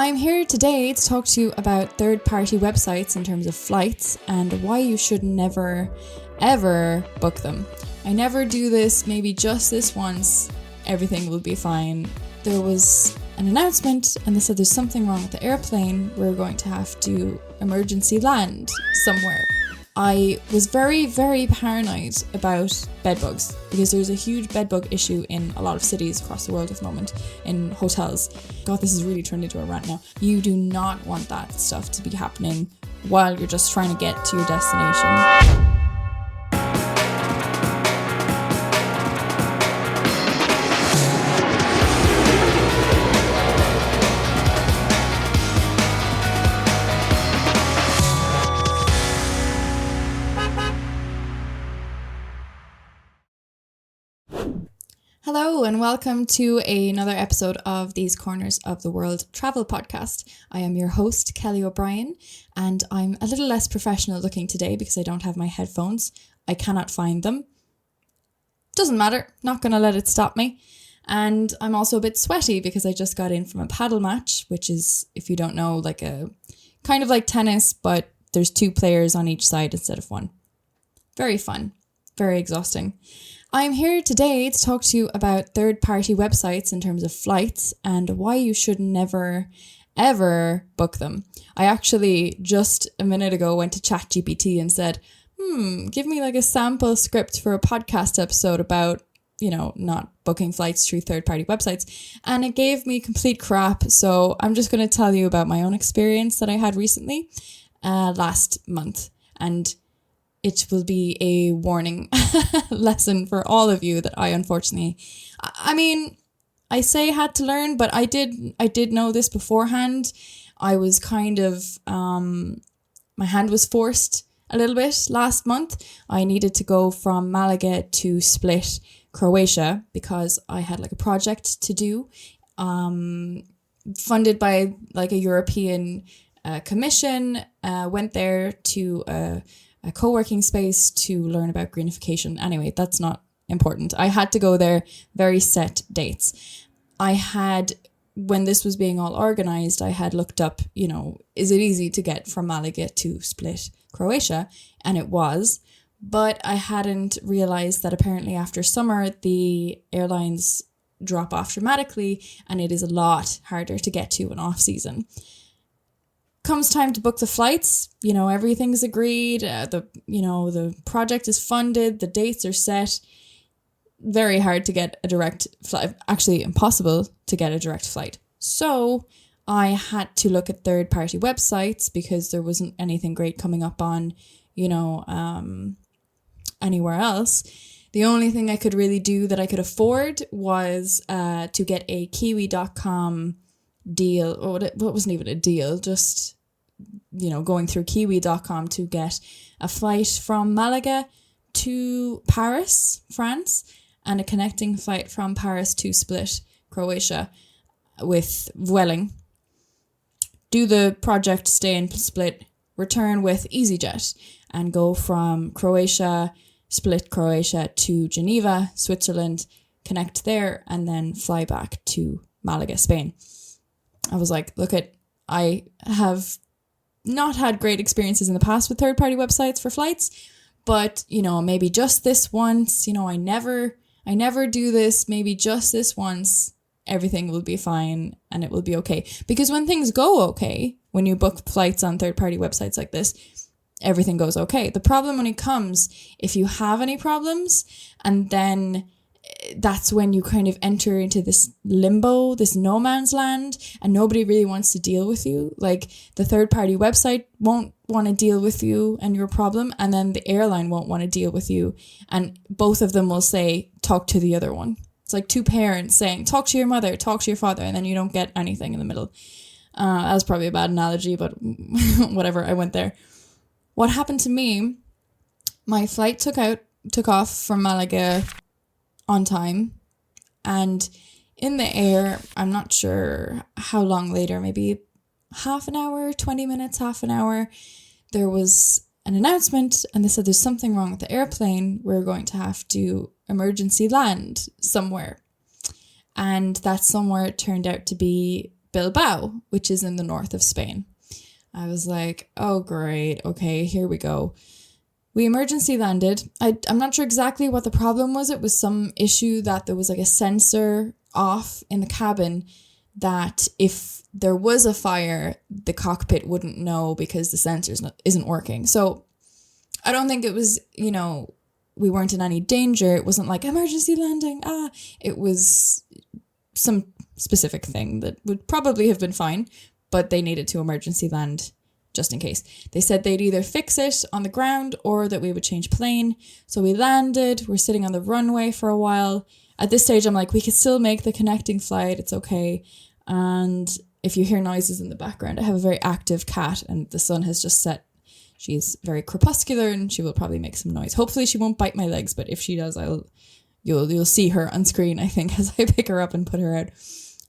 I'm here today to talk to you about third-party websites in terms of flights and why you should never, ever book them. I never do this, maybe just this once, everything will be fine. There was an announcement and they said there's something wrong with the airplane, we're going to have to emergency land somewhere. I was very, very paranoid about bedbugs because there's a huge bedbug issue in a lot of cities across the world at the moment, in hotels. God, this is really turned into a rant now. You do not want that stuff to be happening while you're just trying to get to your destination. Hello and welcome to another episode of These Corners of the World Travel Podcast. I am your host, Kelly O'Brien, and I'm a little less professional looking today because I don't have my headphones. I cannot find them. Doesn't matter, not going to let it stop me. And I'm also a bit sweaty because I just got in from a paddle match, which is, if you don't know, like a kind of like tennis, but there's two players on each side instead of one. Very fun, very exhausting. I'm here today to talk to you about third-party websites in terms of flights and why you should never, ever book them. I actually just a minute ago went to ChatGPT and said, give me like a sample script for a podcast episode about, not booking flights through third-party websites. And it gave me complete crap. So I'm just going to tell you about my own experience that I had recently last month. And it will be a warning lesson for all of you that I unfortunately, I say had to learn, but I did know this beforehand. I was kind of, my hand was forced a little bit last month. I needed to go from Malaga to Split, Croatia, because I had like a project to do, funded by like a European commission, went there to a co-working space to learn about greenification. Anyway, that's not important. I had to go there, very set dates. When this was being all organized, I had looked up, is it easy to get from Malaga to Split, Croatia? And it was, but I hadn't realized that apparently after summer, the airlines drop off dramatically and it is a lot harder to get to in off season. Comes time to book the flights, everything's agreed, the project is funded, the dates are set. Very hard to get a direct flight, actually impossible to get a direct flight. So I had to look at third-party websites because there wasn't anything great coming up on, anywhere else. The only thing I could really do that I could afford was to get a Kiwi.com deal, or it wasn't even a deal, just going through Kiwi.com to get a flight from Malaga to Paris, France, and a connecting flight from Paris to Split, Croatia, with Vueling. Do the project, stay in Split, return with EasyJet, and go from Croatia, Split, Croatia to Geneva, Switzerland, connect there, and then fly back to Malaga, Spain. I was like, I have not had great experiences in the past with third-party websites for flights, but, maybe just this once, I never do this, maybe just this once, everything will be fine and it will be okay. Because when things go okay, when you book flights on third-party websites like this, everything goes okay. The problem when it comes, if you have any problems, and then that's when you kind of enter into this limbo, this no man's land, and nobody really wants to deal with you. Like the third party website won't want to deal with you and your problem, and then the airline won't want to deal with you, and both of them will say talk to the other one. It's like two parents saying talk to your mother, talk to your father, and then you don't get anything in the middle. That was probably a bad analogy, but whatever, I went there. What happened to me, my flight took off from Malaga on time, and in the air, I'm not sure how long later, maybe half an hour, 20 minutes, half an hour, there was an announcement and they said there's something wrong with the airplane, we're going to have to emergency land somewhere. And that somewhere turned out to be Bilbao, which is in the north of Spain. I was like, oh, great. Okay, here we go. We emergency landed. I'm not sure exactly what the problem was. It was some issue that there was like a sensor off in the cabin that if there was a fire, the cockpit wouldn't know because the sensor isn't working. So I don't think it was, we weren't in any danger. It wasn't like emergency landing. It was some specific thing that would probably have been fine, but they needed to emergency land just in case. They said they'd either fix it on the ground or that we would change plane. So we landed. We're sitting on the runway for a while. At this stage, I'm like, we could still make the connecting flight. It's okay. And if you hear noises in the background, I have a very active cat and the sun has just set. She's very crepuscular and she will probably make some noise. Hopefully she won't bite my legs, but if she does, you'll see her on screen, I think, as I pick her up and put her out.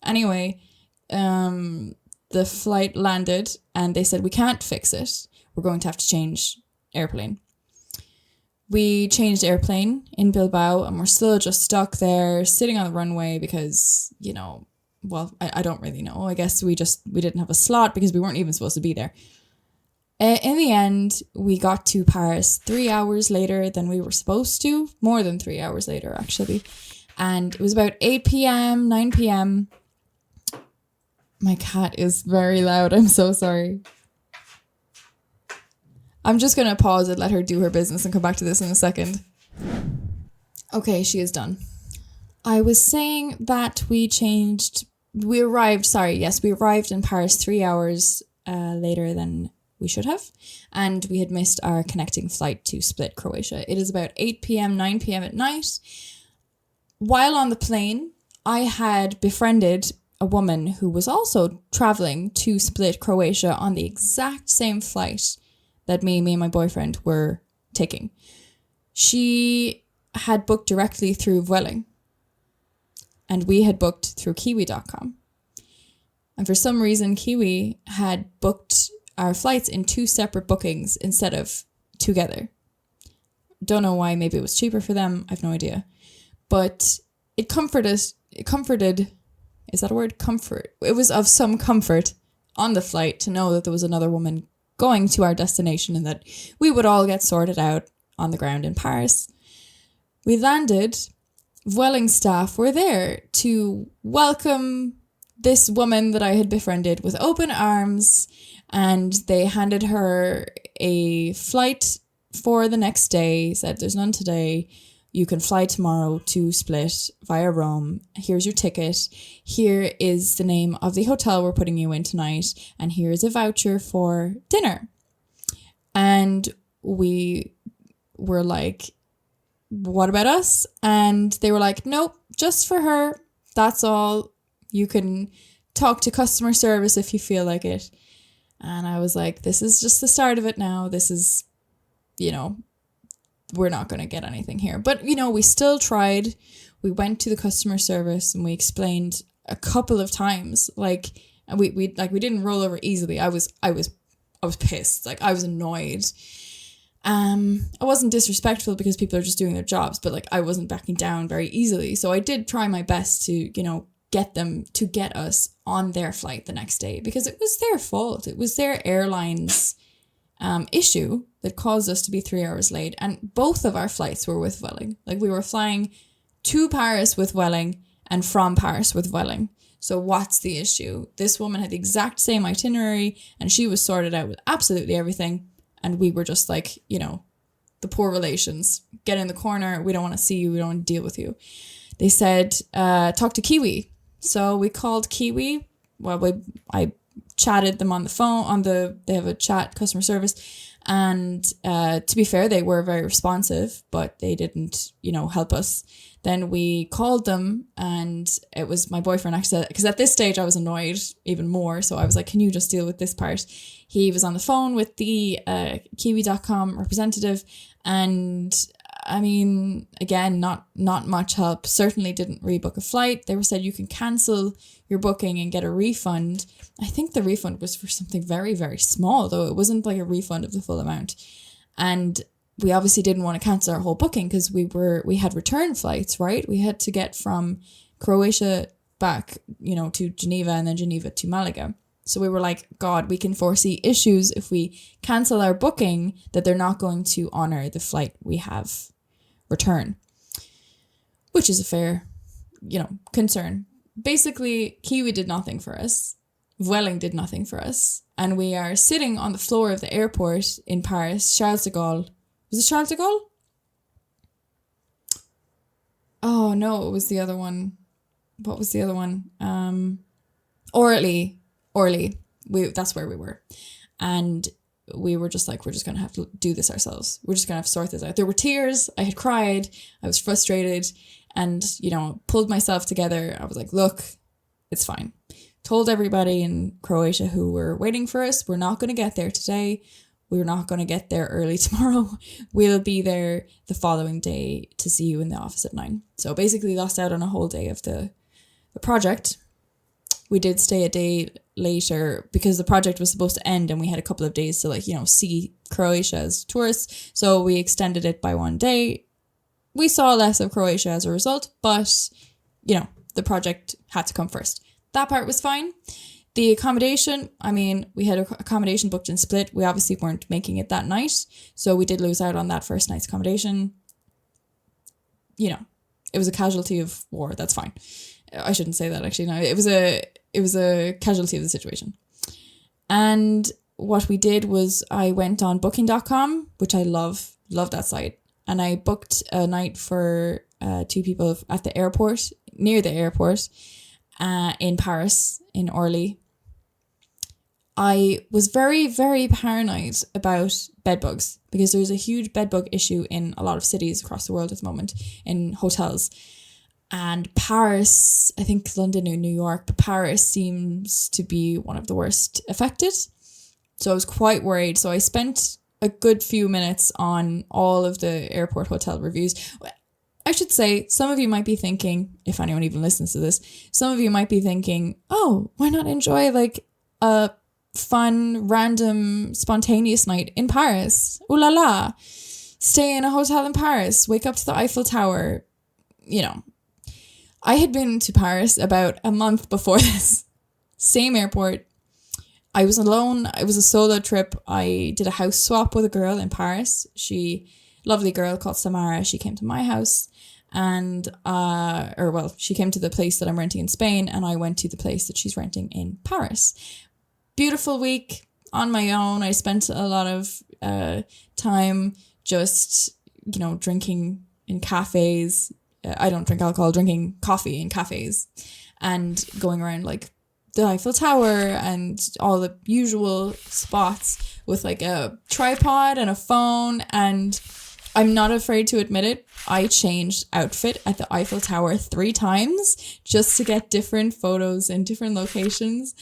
Anyway, the flight landed and they said, we can't fix it. We're going to have to change airplane. We changed airplane in Bilbao and we're still just stuck there sitting on the runway because, I don't really know. I guess we didn't have a slot because we weren't even supposed to be there. In the end, we got to Paris 3 hours later than we were supposed to. More than 3 hours later, actually. And it was about 8 p.m., 9 p.m. My cat is very loud. I'm so sorry. I'm just going to pause and let her do her business and come back to this in a second. Okay, she is done. I was saying that we arrived in Paris 3 hours later than we should have. And we had missed our connecting flight to Split, Croatia. It is about 8 p.m., 9 p.m. at night. While on the plane, I had befriended a woman who was also traveling to Split, Croatia on the exact same flight that me and my boyfriend were taking. She had booked directly through Vueling and we had booked through Kiwi.com. And for some reason, Kiwi had booked our flights in 2 separate bookings instead of together. Don't know why. Maybe it was cheaper for them. I have no idea. But it comforted, is that a word? Comfort. It was of some comfort on the flight to know that there was another woman going to our destination and that we would all get sorted out on the ground in Paris. We landed. Vueling staff were there to welcome this woman that I had befriended with open arms, and they handed her a flight for the next day, said there's none today. You can fly tomorrow to Split via Rome. Here's your ticket. Here is the name of the hotel we're putting you in tonight. And here's a voucher for dinner. And we were like, what about us? And they were like, nope, just for her. That's all. You can talk to customer service if you feel like it. And I was like, this is just the start of it now. This is, we're not going to get anything here. But, we still tried. We went to the customer service and we explained a couple of times. We didn't roll over easily. I was pissed. I was annoyed. I wasn't disrespectful because people are just doing their jobs, but I wasn't backing down very easily. So I did try my best to, get them to get us on their flight the next day because it was their fault. It was their airline's issue that caused us to be 3 hours late. And both of our flights were with Vueling. We were flying to Paris with Vueling and from Paris with Vueling. So what's the issue? This woman had the exact same itinerary and she was sorted out with absolutely everything. And we were just the poor relations. Get in the corner. We don't want to see you. We don't want to deal with you. They said, talk to Kiwi. So we called Kiwi. Well, I chatted them on the phone, they have a chat customer service. And to be fair, they were very responsive, but they didn't, help us. Then we called them and it was my boyfriend actually, because at this stage I was annoyed even more. So I was like, can you just deal with this part? He was on the phone with the Kiwi.com representative and again, not much help. Certainly didn't rebook a flight. They said you can cancel your booking and get a refund. I think the refund was for something very, very small, though. It wasn't a refund of the full amount. And we obviously didn't want to cancel our whole booking because we had return flights, right? We had to get from Croatia back, to Geneva and then Geneva to Malaga. So we were like, God, we can foresee issues if we cancel our booking, that they're not going to honor the flight we have return, which is a fair, concern. Basically, Kiwi did nothing for us. Vueling did nothing for us. And we are sitting on the floor of the airport in Paris, Charles de Gaulle. Was it Charles de Gaulle? Oh, no, it was the other one. What was the other one? Orly. That's where we were. And we were just like, we're just going to have to do this ourselves. We're just going to have to sort this out. There were tears. I had cried. I was frustrated and, pulled myself together. I was like, look, it's fine. Told everybody in Croatia who were waiting for us, we're not going to get there today. We're not going to get there early tomorrow. We'll be there the following day to see you in the office at 9. So basically lost out on a whole day of the project. We did stay a day later because the project was supposed to end and we had a couple of days to see Croatia as tourists. So we extended it by one day. We saw less of Croatia as a result, but the project had to come first. That part was fine. The accommodation, we had accommodation booked in Split. We obviously weren't making it that night. So we did lose out on that first night's accommodation. It was a casualty of war. That's fine. I shouldn't say that actually. No, it was a casualty of the situation. And what we did was I went on booking.com, which I love that site. And I booked a night for 2 people at the airport, near the airport, in Paris, in Orly. I was very, very paranoid about bedbugs because there's a huge bedbug issue in a lot of cities across the world at the moment in hotels. And Paris, I think London or New York, but Paris seems to be one of the worst affected. So I was quite worried. So I spent a good few minutes on all of the airport hotel reviews. I should say, some of you might be thinking, if anyone even listens to this, some of you might be thinking, oh, why not enjoy a fun, random, spontaneous night in Paris? Ooh la la. Stay in a hotel in Paris, wake up to the Eiffel Tower. I had been to Paris about a month before this. Same airport. I was alone. It was a solo trip. I did a house swap with a girl in Paris. Lovely girl called Samara. She came to my house and, she came to the place that I'm renting in Spain and I went to the place that she's renting in Paris. Beautiful week on my own. I spent a lot of time just, drinking in cafes. I don't drink alcohol, drinking coffee in cafes and going around the Eiffel Tower and all the usual spots with a tripod and a phone. And I'm not afraid to admit it, I changed outfit at the Eiffel Tower 3 times just to get different photos in different locations.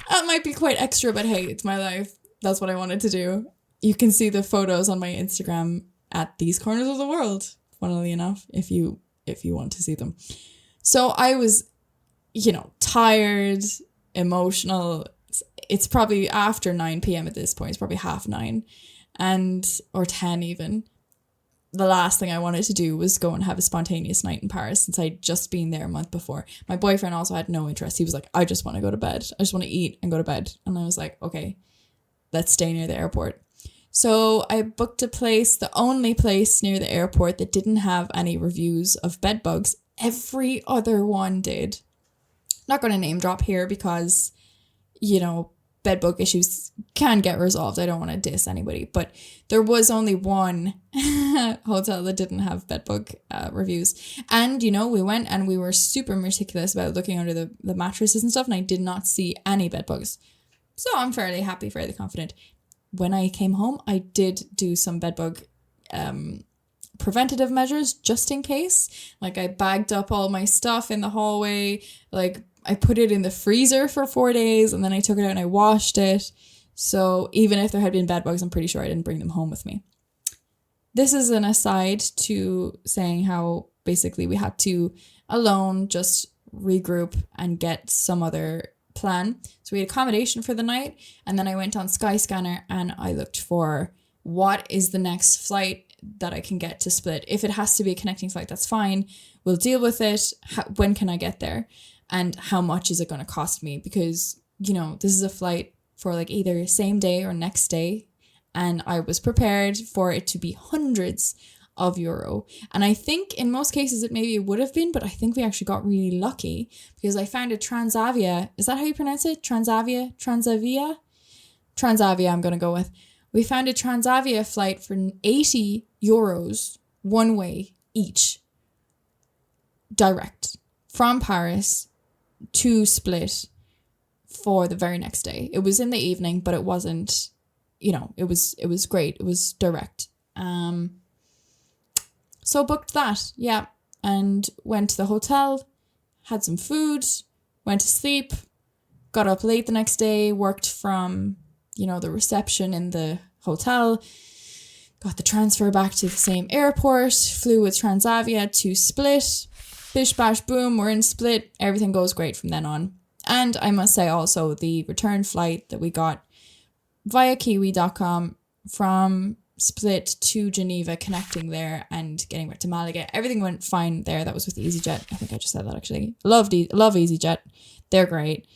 That might be quite extra, but hey, it's my life. That's what I wanted to do. You can see the photos on my Instagram at These Corners of the World, funnily enough, if you want to see them. So I was, tired, emotional. It's probably after 9 p.m. at this point. It's probably 9:30 or 10 even. The last thing I wanted to do was go and have a spontaneous night in Paris since I'd just been there a month before. My boyfriend also had no interest. He was like, I just want to go to bed. I just want to eat and go to bed. And I was like, okay, let's stay near the airport. So I booked a place, the only place near the airport that didn't have any reviews of bed bugs. Every other one did. Not going to name drop here because, bed bug issues can get resolved. I don't want to diss anybody, but there was only one hotel that didn't have bed bug reviews. And, we went and we were super meticulous about looking under the mattresses and stuff, and I did not see any bed bugs. So I'm fairly happy, fairly confident. When I came home, I did do some bedbug preventative measures just in case. I bagged up all my stuff in the hallway. I put it in the freezer for 4 days and then I took it out and I washed it. So even if there had been bed bugs, I'm pretty sure I didn't bring them home with me. This is an aside to saying how basically we had to alone just regroup and get some other plan. So we had accommodation for the night and then I went on Skyscanner and I looked for what is the next flight that I can get to Split. If it has to be a connecting flight, that's fine. We'll deal with it. When can I get there? And how much is it going to cost me? Because, you know, this is a flight for like either same day or next day. And I was prepared for it to be hundreds of euro. And I think in most cases it maybe would have been, but I think we actually got really lucky because I found a Transavia. Is that how you pronounce it? Transavia? Transavia, I'm going to go with. We found a Transavia flight for 80 euros one way each. Direct. From Paris to Split for the very next day. It was in the evening, but it wasn't, you know, it was great. It was direct. So booked that, yeah, and went to the hotel, had some food, went to sleep, got up late the next day, worked from, you know, the reception in the hotel, got the transfer back to the same airport, flew with Transavia to Split, bish bash boom, we're in Split, everything goes great from then on. And I must say also the return flight that we got via kiwi.com from Split to Geneva, connecting there and getting back to Malaga. Everything went fine there. That was with EasyJet. I think I just said that actually. Love EasyJet. They're great.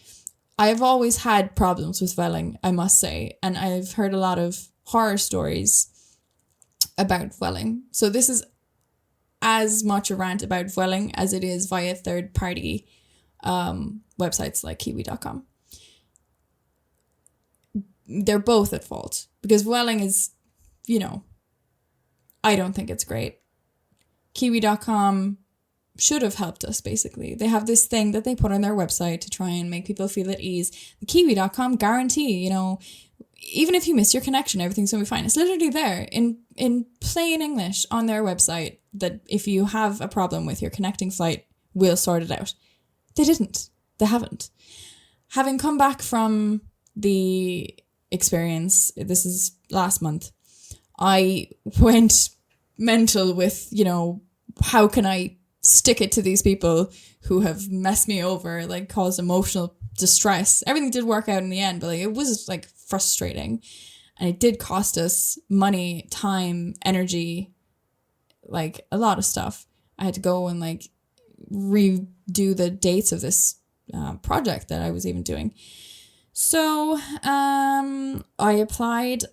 I've always had problems with Vueling, I must say. And I've heard a lot of horror stories about Vueling. So this is as much a rant about Vueling as it is via third-party websites like kiwi.com. They're both at fault because Vueling is, you know, I don't think it's great. Kiwi.com should have helped us, basically. They have this thing that they put on their website to try and make people feel at ease. The Kiwi.com guarantee, you know, even if you miss your connection, everything's going to be fine. It's literally there in plain English on their website that if you have a problem with your connecting flight, we'll sort it out. They didn't. They haven't. Having come back from the experience, this is last month, I went mental with, you know, how can I stick it to these people who have messed me over, like caused emotional distress. Everything did work out in the end, but like it was like frustrating. And it did cost us money, time, energy, like a lot of stuff. I had to go and like redo the dates of this project that I was even doing. So I applied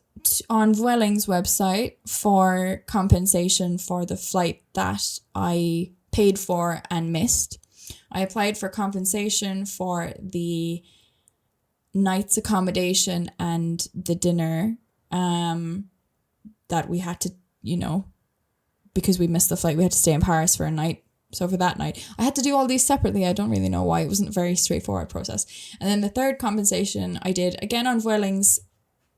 on Vueling's website for compensation for the flight that I paid for and missed. I applied for compensation for the night's accommodation and the dinner that we had to, you know, because we missed the flight, we had to stay in Paris for a night. So for that night, I had to do all these separately. I don't really know why. It wasn't a very straightforward process. And then the third compensation I did, again on Vueling's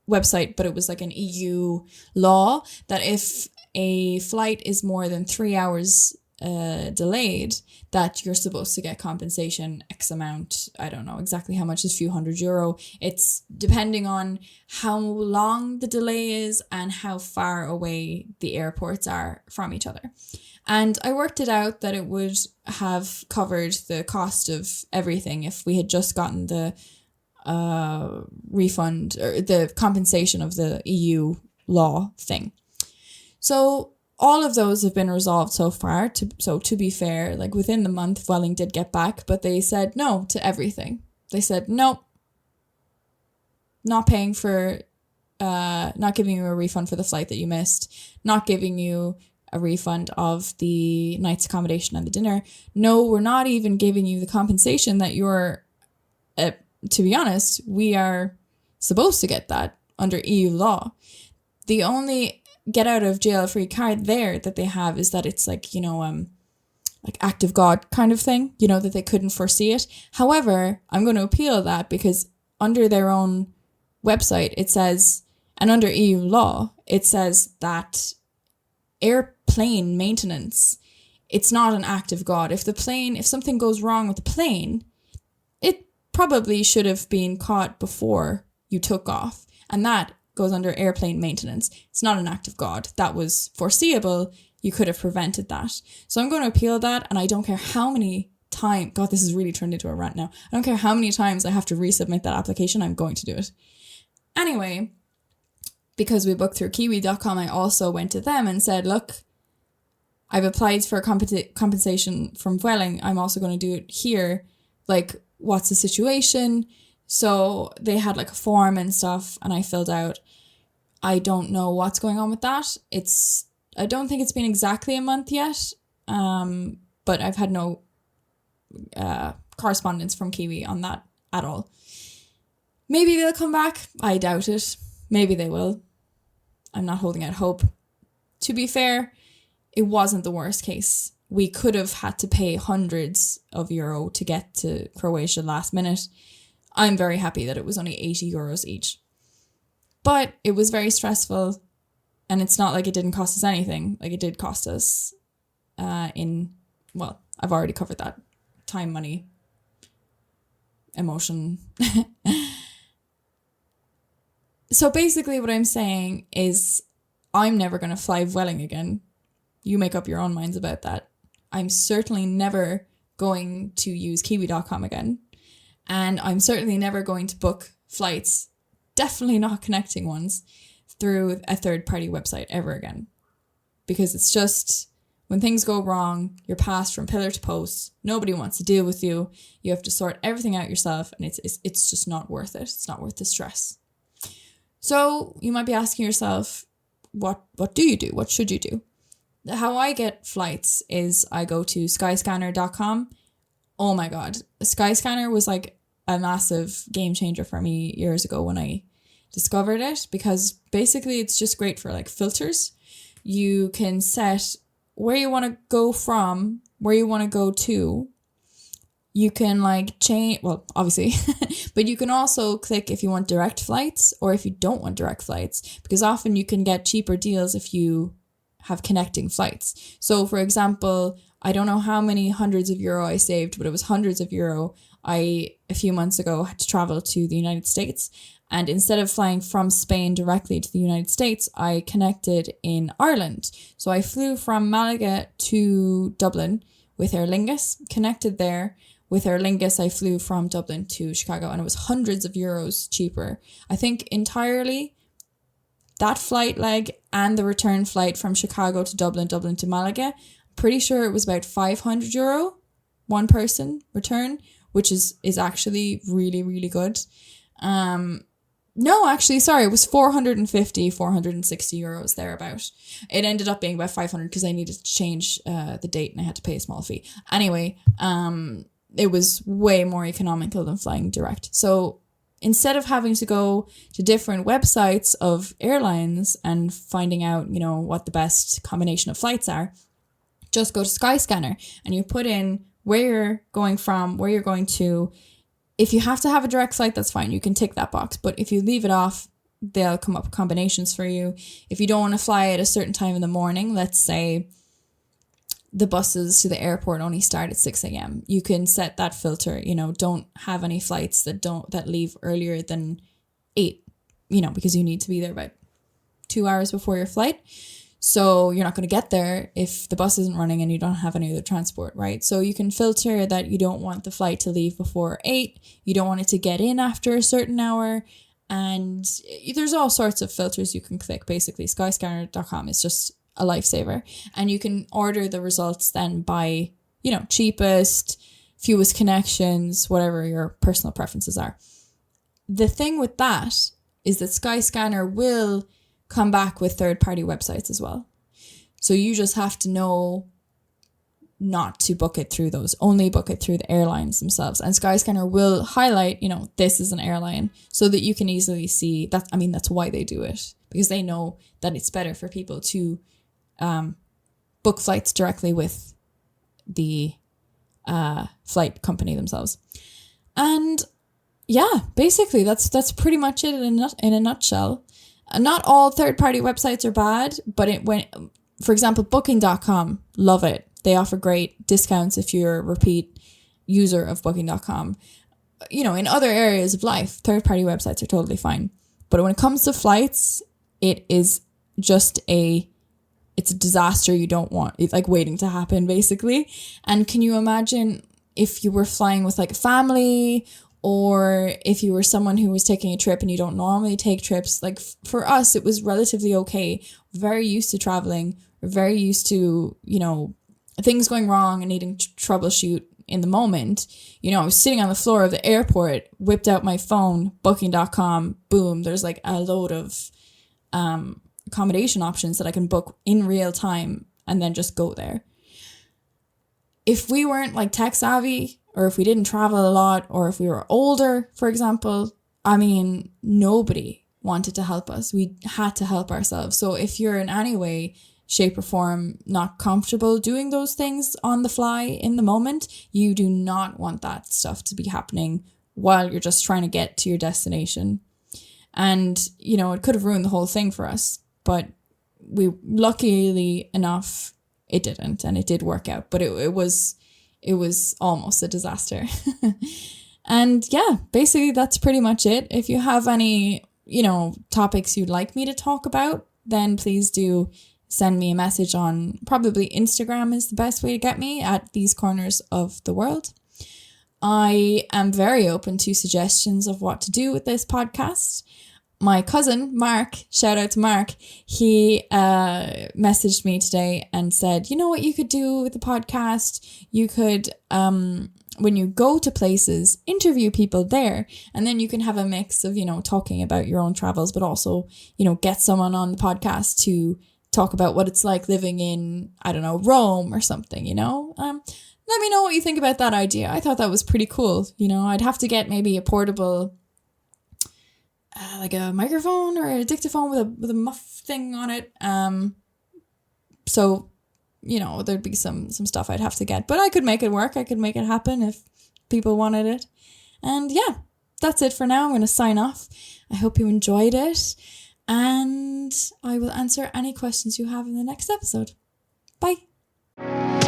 website, but it was like an EU law that if a flight is more than 3 hours delayed, that you're supposed to get compensation X amount. I don't know exactly how much, is a few €100. It's depending on how long the delay is and how far away the airports are from each other. And I worked it out that it would have covered the cost of everything if we had just gotten the refund or the compensation of the EU law thing. So all of those have been resolved so far. So to be fair, like within the month, Vueling did get back, but they said no to everything. They said, nope, not paying for, not giving you a refund for the flight that you missed, not giving you a refund of the night's accommodation and the dinner. No, we're not even giving you the compensation that you're, to be honest, we are supposed to get that under EU law. The only get out of jail free card there that they have is that it's like, you know, like act of God kind of thing, you know, that they couldn't foresee it. However, I'm going to appeal that because under their own website, it says, and under EU law, it says that airplane maintenance, it's not an act of God. If something goes wrong with the plane, it probably should have been caught before you took off. And that goes under airplane maintenance. It's not an act of God. That was foreseeable. You could have prevented that. So I'm going to appeal that, and I don't care how many times, God, this has really turned into a rant now. I don't care how many times I have to resubmit that application, I'm going to do it. Anyway, because we booked through kiwi.com, I also went to them and said, look, I've applied for compensation from Vueling. I'm also going to do it here. Like, what's the situation? So they had like a form and stuff, and I filled out. I don't know what's going on with that. I don't think it's been exactly a month yet, but I've had no correspondence from Kiwi on that at all. Maybe they'll come back. I doubt it. Maybe they will. I'm not holding out hope. To be fair, it wasn't the worst case. We could have had to pay hundreds of euro to get to Croatia last minute. I'm very happy that it was only 80 euros each. But it was very stressful, and it's not like it didn't cost us anything. Like, it did cost us I've already covered that. Time, money, emotion. So basically what I'm saying is I'm never going to fly Vueling again. You make up your own minds about that. I'm certainly never going to use kiwi.com again. And I'm certainly never going to book flights, definitely not connecting ones, through a third-party website ever again. Because it's just, when things go wrong, you're passed from pillar to post. Nobody wants to deal with you. You have to sort everything out yourself, and it's just not worth it. It's not worth the stress. So you might be asking yourself, what do you do? What should you do? How I get flights is I go to skyscanner.com. Oh my God. Skyscanner was like a massive game changer for me years ago when I discovered it, because basically it's just great for like filters. You can set where you want to go from, where you want to go to. You can like change, well, obviously, but you can also click if you want direct flights or if you don't want direct flights, because often you can get cheaper deals if you have connecting flights. So for example, I don't know how many hundreds of euro I saved, but it was hundreds of euro. A few months ago, had to travel to the United States. And instead of flying from Spain directly to the United States, I connected in Ireland. So I flew from Malaga to Dublin with Aer Lingus, connected there. With Aer Lingus, I flew from Dublin to Chicago, and it was hundreds of euros cheaper. I think entirely that flight leg and the return flight from Chicago to Dublin, Dublin to Malaga, pretty sure it was about 500 euro, one person return, which is actually really, really good. No, actually, sorry, it was 450, 460 euros thereabout. It ended up being about 500 because I needed to change the date and I had to pay a small fee. Anyway, it was way more economical than flying direct. So instead of having to go to different websites of airlines and finding out, you know, what the best combination of flights are, just go to Skyscanner and you put in where you're going from, where you're going to. If you have to have a direct flight, that's fine. You can tick that box. But if you leave it off, they'll come up with combinations for you. If you don't want to fly at a certain time in the morning, let's say the buses to the airport only start at 6 a.m. You can set that filter, you know, don't have any flights that leave earlier than 8, you know, because you need to be there about 2 hours before your flight. So you're not going to get there if the bus isn't running and you don't have any other transport, right? So you can filter that you don't want the flight to leave before 8. You don't want it to get in after a certain hour. And there's all sorts of filters you can click. Basically, skyscanner.com is just a lifesaver. And you can order the results then by, you know, cheapest, fewest connections, whatever your personal preferences are. The thing with that is that Skyscanner will come back with third-party websites as well. So you just have to know not to book it through those, only book it through the airlines themselves. And Skyscanner will highlight, you know, this is an airline so that you can easily see that. I mean, that's why they do it, because they know that it's better for people to book flights directly with the flight company themselves. And yeah, basically that's pretty much it in a nutshell. Not all third-party websites are bad, but for example, booking.com, love it. They offer great discounts if you're a repeat user of booking.com. You know, in other areas of life, third-party websites are totally fine. But when it comes to flights, it is just it's a disaster you don't want. It's like waiting to happen, basically. And can you imagine if you were flying with like a family, or if you were someone who was taking a trip and you don't normally take trips? Like for us, it was relatively okay. Very used to traveling. We're very used to, things going wrong and needing to troubleshoot in the moment. I was sitting on the floor of the airport, whipped out my phone, booking.com, boom, there's like a load of accommodation options that I can book in real time and then just go there. If we weren't like tech savvy, or if we didn't travel a lot, or if we were older, for example, nobody wanted to help us. We had to help ourselves. So if you're in any way, shape or form not comfortable doing those things on the fly in the moment, you do not want that stuff to be happening while you're just trying to get to your destination. And, it could have ruined the whole thing for us. But we, luckily enough, it didn't, and it did work out. But it was almost a disaster. And yeah, basically that's pretty much it. If you have any, topics you'd like me to talk about, then please do send me a message on, probably Instagram is the best way to get me, at These Corners of the World. I am very open to suggestions of what to do with this podcast. My cousin, Mark, shout out to Mark, he messaged me today and said, you know what you could do with the podcast? You could, when you go to places, interview people there, and then you can have a mix of, talking about your own travels, but also, get someone on the podcast to talk about what it's like living in, I don't know, Rome or something, Let me know what you think about that idea. I thought that was pretty cool. I'd have to get maybe a portable, like a microphone or a dictaphone with a muff thing on it. So, there'd be some stuff I'd have to get, but I could make it work. I could make it happen if people wanted it. And yeah, that's it for now. I'm going to sign off. I hope you enjoyed it, and I will answer any questions you have in the next episode. Bye.